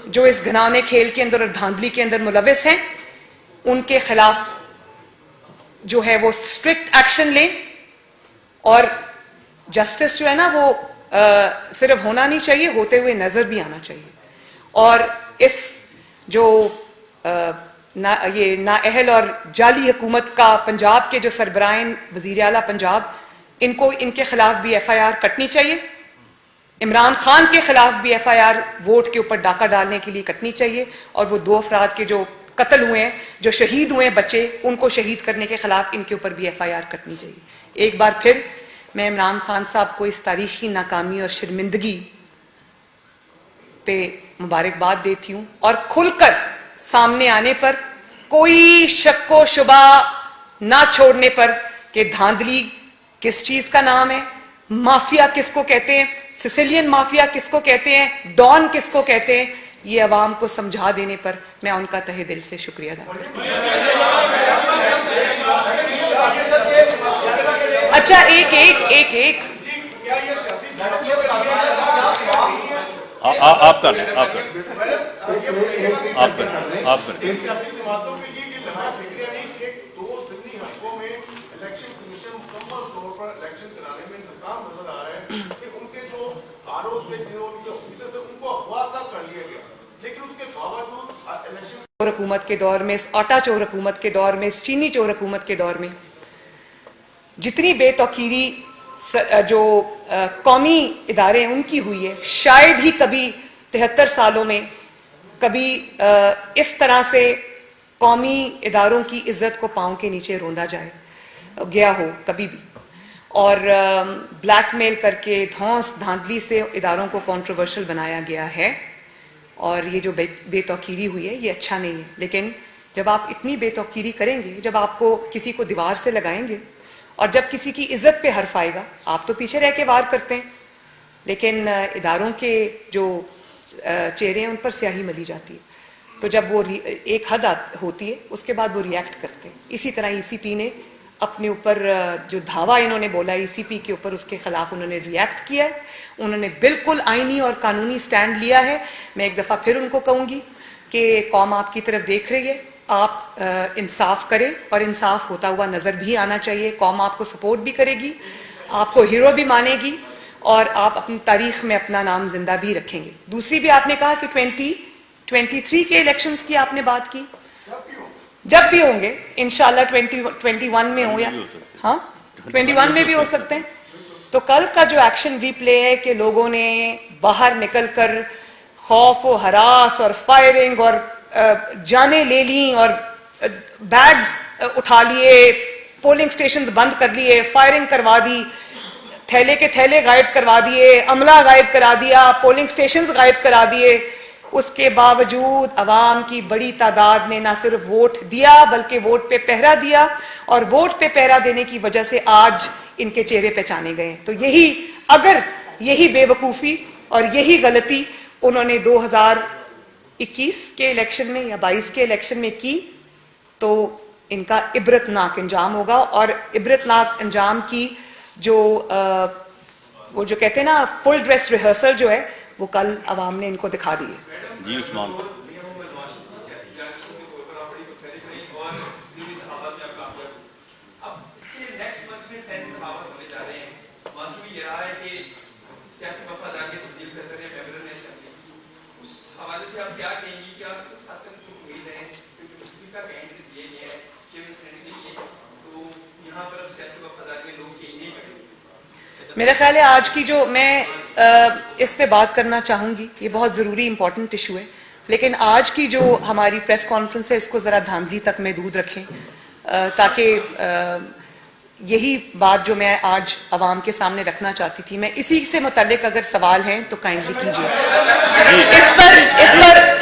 जो इस घिनौने खेल के अंदर और धांधली के अंदर मुलविस हैं, उनके खिलाफ जो है वो स्ट्रिक्ट एक्शन ले। और जस्टिस जो है ना वो सिर्फ होना नहीं चाहिए, होते हुए नजर भी आना चाहिए। और इस जो ये नाअहल और जाली हुकूमत का पंजाब के जो सरबराइन वजीर आला पंजाब, इनको इनके खिलाफ भी FIR कटनी चाहिए। इमरान खान के खिलाफ भी FIR वोट के ऊपर डाका डालने के लिए कटनी चाहिए। और वो 2 अफराद के जो कत्ल हुए हैं, जो शहीद हुए हैं बच्चे, उनको शहीद करने के खिलाफ इनके ऊपर भी FIR कटनी चाहिए। एक बार फिर मैं इमरान खान साहब को इस तारीखी नाकामी और शर्मिंदगी पे मुबारकबाद देती हूं और खुलकर सामने आने पर, कोई शक व शुबा ना छोड़ने पर कि धांधली किस चीज का नाम है, माफिया किसको कहते हैं, सिसिलियन माफिया किसको कहते हैं, डॉन किसको कहते हैं, ये अवाम को समझा देने पर मैं उनका तहे दिल से शुक्रिया अदा करती हूँ। अच्छा, एक आप कर हुकूमत के दौर में, इस आटा चोर हुकूमत के दौर में, इस चीनी चोर हुकूमत के दौर में जितनी बेतौकीरी जो कौमी इदारे हैं उनकी हुई है। शायद ही कभी 73 सालों में कभी इस तरह से कौमी इदारों की इज्जत को पांव के नीचे रोंदा गया हो कभी भी। और ब्लैकमेल करके धौंस धांधली से इदारों को कंट्रोवर्शियल बनाया गया है, और ये जो बेतौकीरी हुई है ये अच्छा नहीं है। लेकिन जब आप इतनी बेतौकीरी करेंगे, जब आपको किसी को दीवार से लगाएंगे और जब किसी की इज्जत पे हर्फ आएगा, आप तो पीछे रह के वार करते हैं, लेकिन इदारों के जो चेहरे हैं उन पर स्याही मली जाती है। तो जब वो एक हद होती है उसके बाद वो रिएक्ट करते हैं। इसी तरह ईसीपी ने अपने ऊपर जो धावा इन्होंने बोला ईसीपी के ऊपर, उसके खिलाफ उन्होंने रिएक्ट किया है। उन्होंने बिल्कुल आईनी और कानूनी स्टैंड लिया है। मैं एक दफ़ा फिर उनको कहूँगी कि कौम आपकी तरफ देख रही है, आप इंसाफ करें, और इंसाफ होता हुआ नज़र भी आना चाहिए। कौम आपको सपोर्ट भी करेगी, आपको हीरो भी मानेगी, और आप अपनी तारीख में अपना नाम जिंदा भी रखेंगे। दूसरी भी आपने कहा कि 2023 के इलेक्शंस की आपने बात की, जब भी होंगे इंशाल्लाह 2021 में हो या 21 में भी हो सकते हैं। तो कल का जो एक्शन रिप्ले है कि लोगों ने बाहर निकलकर खौफ और हरास और फायरिंग और जाने ले ली और बैग्स उठा लिए, पोलिंग स्टेशंस बंद कर लिए, फायरिंग करवा दी, थैले के थैले गायब करवा दिए, अमला गायब करा दिया, पोलिंग स्टेशंस गायब करा दिए। उसके बावजूद अवाम की बड़ी तादाद ने ना सिर्फ वोट दिया बल्कि वोट पे पहरा दिया, और वोट पे पहरा देने की वजह से आज इनके चेहरे पहचाने गए। तो यही बेवकूफ़ी और यही गलती उन्होंने 2021 के इलेक्शन में या 22 के इलेक्शन में की, तो इनका इबरतनाक अंजाम होगा। और इबरतनाक अंजाम की वो जो कहते हैं ना फुल ड्रेस रिहर्सल जो है, वो कल अवाम ने इनको दिखा दी है। जी उस्मान, मेरा ख्याल है आज की जो मैं इस पे बात करना चाहूंगी, ये बहुत ज़रूरी इंपॉर्टेंट इशू है, लेकिन आज की जो हमारी प्रेस कॉन्फ्रेंस है इसको ज़रा धांधली तक महदूद रखें, ताकि यही बात जो मैं आज अवाम के सामने रखना चाहती थी। मैं इसी से मुताल्लिक अगर सवाल हैं तो काइंडली कीजिए।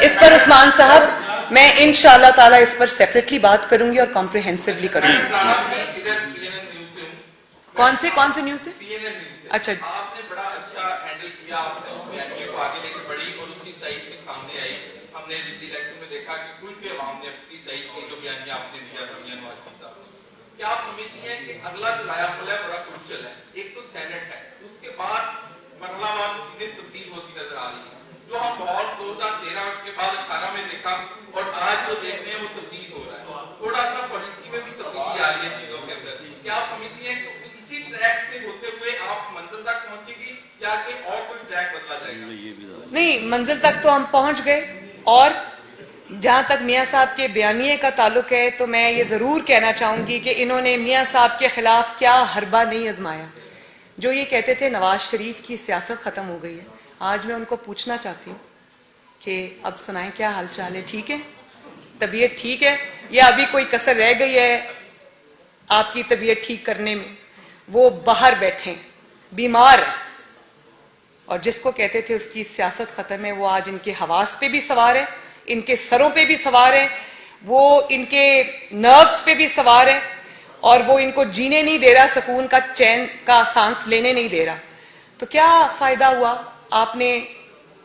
इस पर उस्मान साहब मैं इंशाअल्लाह ताला इस पर सेपरेटली बात करूंगी और कॉम्प्रिहेंसिवली करूंगी। कौन से न्यूज़ से? अच्छा, आपने बड़ा अच्छा हैंडल किया, आपने उस बयानिए को आगे लेकर बढ़ी और उसकी तईद भी सामने आई। हमने इलेक्शन में देखा कि खुल के अवाम ने अपनी तईद की जो बयानिया आपने दिया था मियां नवाज शरीफ साहब। क्या आप समझती हैं कि अगला जो लायाकुल है बड़ा क्रूशियल है? एक तो सेनेट है, उसके बाद मरहलावार चीजें तब्दील होती नजर आ रही है। जो हम माहौल 2013 के बाद 18 में देखा और आज जो देख रहे हैं वो तब्दील हो रहा है। थोड़ा सा पॉलिसी में भी तब्दीली आ रही है चीजों के अंदर। क्या आप समझती हैं कि इसी ट्रैक से होते हुए आप मंजिल तक पहुंचेगी या कि और कोई ट्रैक बदला जाएगा? नहीं, मंजिल तक तो हम पहुंच गए। और जहां तक मियां साहब के बयानिए का ताल्लुक है, तो मैं ये जरूर कहना चाहूंगी कि इन्होंने मियां साहब के खिलाफ क्या हरबा नहीं आजमाया। जो ये कहते थे नवाज शरीफ की सियासत खत्म हो गई है, आज मैं उनको पूछना चाहती हूँ कि अब सुनाएं क्या हाल चाल है? ठीक है, तबीयत ठीक है, या अभी कोई कसर रह गई है आपकी तबीयत ठीक करने में? वो बाहर बैठे बीमार है, और जिसको कहते थे उसकी सियासत खत्म है, वो आज इनके हवास पे भी सवार है, इनके सरों पे भी सवार है, वो इनके नर्व्स पे भी सवार है, और वो इनको जीने नहीं दे रहा, सुकून का चैन का सांस लेने नहीं दे रहा। तो क्या फायदा हुआ? आपने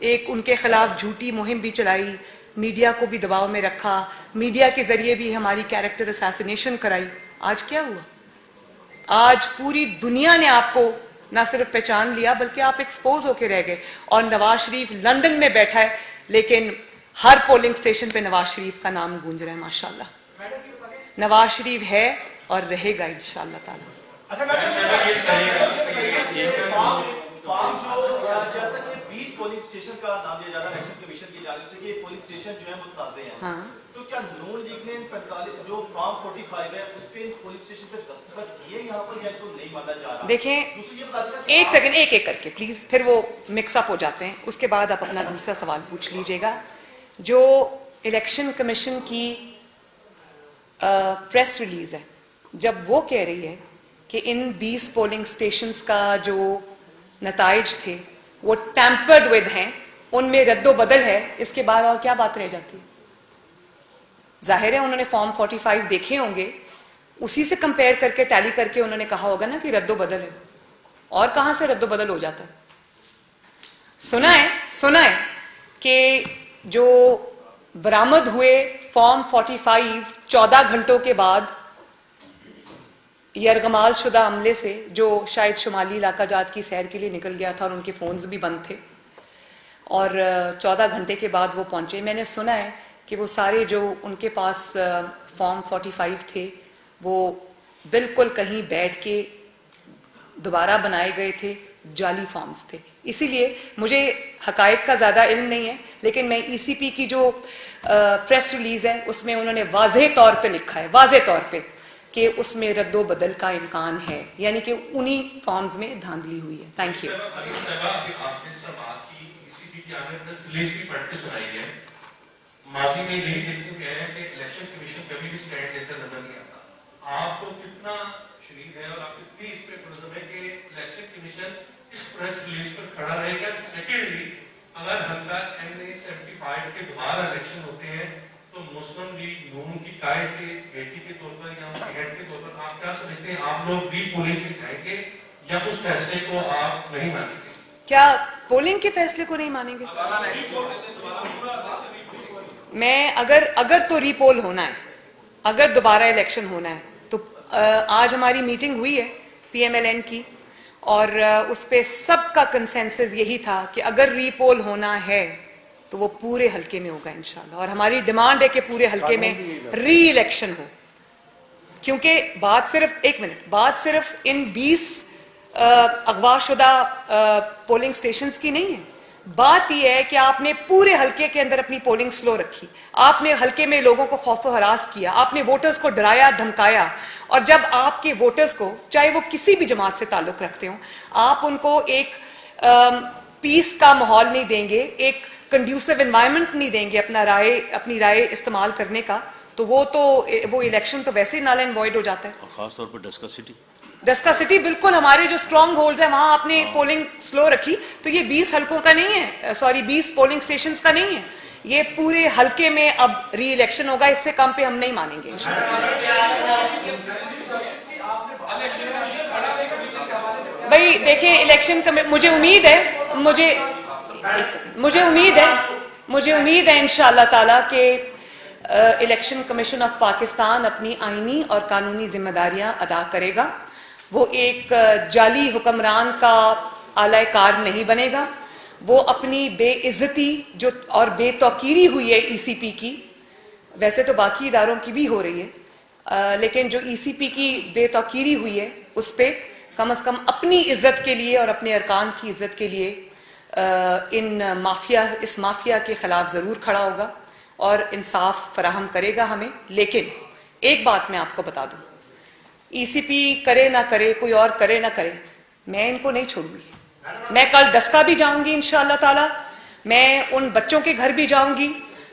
एक उनके खिलाफ झूठी मुहिम भी चलाई, मीडिया को भी दबाव में रखा, मीडिया के जरिए भी हमारी कैरेक्टर असैसिनेशन कराई। आज क्या हुआ? आज पूरी दुनिया ने आपको ना सिर्फ पहचान लिया बल्कि आप एक्सपोज होके रह गए। और नवाज शरीफ लंदन में बैठा है, लेकिन हर पोलिंग स्टेशन पे नवाज शरीफ का नाम गूंज रहा है। माशाल्लाह, नवाज शरीफ है और रहेगा इंशाअल्लाह ताला। अच्छा, पोलिंग स्टेशन का नाम दिया जा रहा है इलेक्शन कमीशन की जानिब से कि ये पोलिंग स्टेशन जो है मुतनाज़े हैं। हाँ। तो क्या नून लीग ने 45 जो फॉर्म 45 है उस पे पोलिंग स्टेशन पे दस्तखत किए यहाँ पर या तो नहीं माना जा रहा? देखें, दूसरी ये बता देगा एक सेकंड, एक एक करके प्लीज, फिर वो मिक्सअप हो जाते हैं। उसके बाद आप अपना दूसरा सवाल पूछ लीजिएगा। जो इलेक्शन कमीशन की प्रेस रिलीज है, जब वो कह रही है कि इन 20 पोलिंग स्टेशंस का जो नताइज थे वो टैम्पर्ड विद हैं, उनमें रद्दो बदल है, इसके बाद और क्या बात रह जाती है? जाहिर है उन्होंने फॉर्म 45 देखे होंगे, उसी से कंपेयर करके टैली करके उन्होंने कहा होगा ना कि रद्दो बदल है। और कहां से रद्दो बदल हो जाता है? सुना है कि जो बरामद हुए फॉर्म 45 14 घंटों के बाद यरगमाल शुदा अमले से, जो शायद शुमाली इलाका जात की सैर के लिए निकल गया था और उनके फोन्स भी बंद थे, और 14 घंटे के बाद वो पहुंचे। मैंने सुना है कि वो सारे जो उनके पास फॉर्म 45 थे वो बिल्कुल कहीं बैठ के दोबारा बनाए गए थे, जाली फॉर्म्स थे। इसीलिए मुझे हकायक का ज्यादा इल्म नहीं है, लेकिन मैं ईसीपी की जो प्रेस रिलीज है उसमें उन्होंने वाज़ेह तौर पे लिखा है, वाज़ेह तौर पे, कि उसमें रद्दो बदल का इम्कान है, यानी कि उन्हीं फॉर्म्स में धांधली हुई है। Thank you. माजी में यही देखते गए हैं कि इलेक्शन कमीशन कभी भी स्टैंड लेकर नजर नहीं आता। आपको कितना शरीक है और आप कितनी इस पे पुरज़म है कि इलेक्शन कमीशन इस प्रेस रिलीज पर खड़ा रहेगा? सेकेंडली, अगर हल्का NA 75 के दोबारा इलेक्शन होते हैं तो मुस्लिम लीग नून की कायद के बेटी के तौर पर या उनके हेड के तौर पर आप क्या समझते हैं, आप लोग रीपोलिंग पे जाएंगे या उस फैसले को आप नहीं मानेंगे? क्या पोलिंग के फैसले को नहीं मानेंगे? मैं अगर तो रीपोल होना है, अगर दोबारा इलेक्शन होना है तो आज हमारी मीटिंग हुई है PMLN की, और उस पे सबका कंसेंसस यही था कि अगर रीपोल होना है तो वो पूरे हल्के में होगा इंशाल्लाह, और हमारी डिमांड है कि पूरे हल्के में री इलेक्शन हो। क्योंकि बात सिर्फ इन 20 अगवाशुदा पोलिंग स्टेशंस की नहीं है, बात यह है कि आपने पूरे हल्के के अंदर अपनी पोलिंग स्लो रखी, आपने हल्के में लोगों को खौफ हरास किया, आपने वोटर्स को डराया धमकाया, और जब आपके वोटर्स को, चाहे वो किसी भी जमात से ताल्लुक रखते हो, आप उनको एक पीस का माहौल नहीं देंगे, एक कंड्यूसिव एनवायरनमेंट नहीं देंगे अपनी राय इस्तेमाल करने का, तो वो इलेक्शन तो वैसे ही नाल एंड वॉइड हो जाता है। और खासतौर पर डस्का सिटी बिल्कुल हमारे जो स्ट्रॉन्ग होल्ड्स है वहां आपने पोलिंग स्लो रखी, तो ये 20 हल्कों का नहीं है, 20 पोलिंग स्टेशंस का नहीं है, ये पूरे हल्के में अब री इलेक्शन होगा। इससे कम पे हम नहीं मानेंगे। भाई देखिए, इलेक्शन मुझे उम्मीद है इंशाअल्लाह ताला कि इलेक्शन कमीशन ऑफ पाकिस्तान अपनी आईनी और कानूनी जिम्मेदारियां अदा करेगा। वो एक जाली हुक्मरान का आलाकार नहीं बनेगा। वो अपनी बेइज्जती जो और बेतौकीरी हुई है ईसीपी की, वैसे तो बाकी इदारों की भी हो रही है, लेकिन जो ईसीपी की बेतौकीरी हुई है उस पर कम से कम अपनी इज्जत के लिए और अपने अरकान की इज्जत के लिए इस माफिया के खिलाफ जरूर खड़ा होगा और इंसाफ फराहम करेगा हमें। लेकिन एक बात मैं आपको बता दूं, ईसीपी करे ना करे, कोई और करे ना करे, मैं इनको नहीं छोड़ूंगी। मैं कल डस्का भी जाऊंगी इंशाअल्लाह ताला, मैं उन बच्चों के घर भी जाऊंगी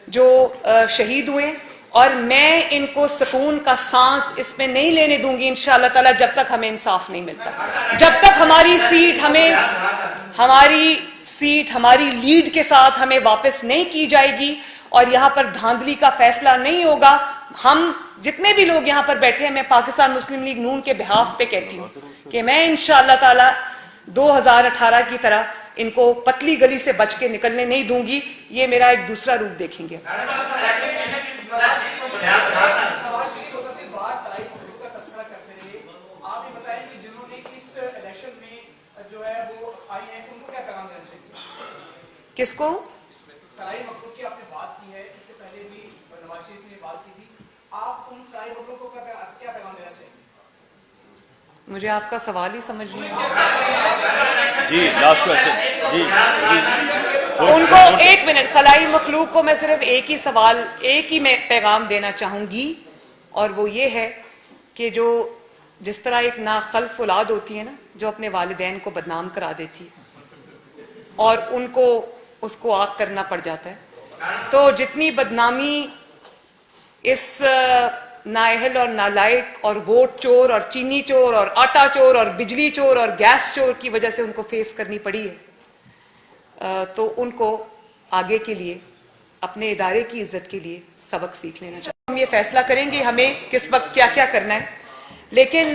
जो शहीद हुए, और मैं इनको सुकून का सांस इसमें नहीं लेने दूंगी इंशाअल्लाह ताला जब तक हमें इंसाफ नहीं मिलता, जब तक हमारी सीट हमारी लीड के साथ हमें वापस नहीं की जाएगी और यहाँ पर धांधली का फैसला नहीं होगा। हम जितने भी लोग यहाँ पर बैठे हैं, मैं पाकिस्तान मुस्लिम लीग नून के बिहाफ पे कहती हूँ कि मैं इंशाअल्लाह ताला 2018 की तरह इनको पतली गली से बच के निकलने नहीं दूंगी। ये मेरा एक दूसरा रूप देखेंगे। किसको? फलाई मखलूक की आपने बात की है, इससे पहले भी नवाज शरीफ ने बात की थी। आप उन फलाई मखलूक को क्या पैगाम देना चाहेंगे? मुझे आपका सवाल ही समझ नहीं आया। जी लास्ट क्वेश्चन। जी उनको एक मिनट, खलाई मखलूक को मैं सिर्फ एक ही सवाल, एक ही मैं पैगाम देना चाहूंगी, और वो ये है कि जो जिस तरह एक नाखल्फ औलाद होती है ना, जो अपने वालिदैन को बदनाम करा देती है और उनको उसको आग करना पड़ जाता है, तो जितनी बदनामी इस नाअहल और नालायक और वोट चोर और चीनी चोर और आटा चोर और बिजली चोर और गैस चोर की वजह से उनको फेस करनी पड़ी है, तो उनको आगे के लिए अपने इदारे की इज्जत के लिए सबक सीख लेना चाहिए। हम ये फैसला करेंगे हमें किस वक्त क्या क्या करना है, लेकिन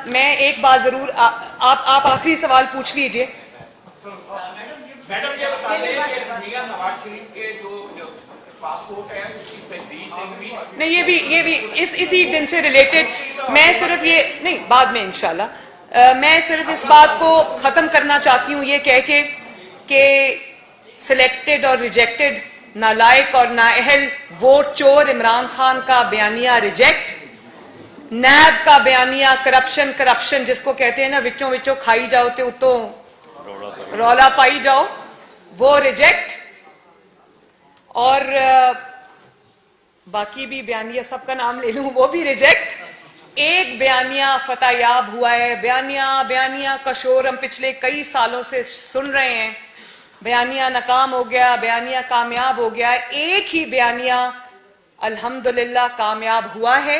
मैं एक बात जरूर आप आखिरी सवाल पूछ लीजिए। मैडम ये बता दें कि मियां नवाज शरीफ के जो पासपोर्ट है उसकी तजदीद भी नहीं, ये भी इसी दिन से रिलेटेड, मैं सिर्फ ये नहीं, बाद में इंशाल्लाह मैं सिर्फ इस बात को खत्म करना चाहती हूँ ये कह के कि सिलेक्टेड और रिजेक्टेड नालायक और नाअहल वोट चोर इमरान खान का बयानिया रिजेक्ट, नैब का बयानिया करप्शन जिसको कहते हैं ना, विचों विचों खाई जाओ ते उतो रौला पाई जाओ, वो रिजेक्ट, और बाकी भी बयानिया सबका नाम ले लूं वो भी रिजेक्ट। एक बयानिया फतेहयाब हुआ है, बयानिया का शोर हम पिछले कई सालों से सुन रहे हैं, बयानिया नाकाम हो गया, बयानिया कामयाब हो गया, एक ही बयानिया अल्हम्दुलिल्लाह कामयाब हुआ है।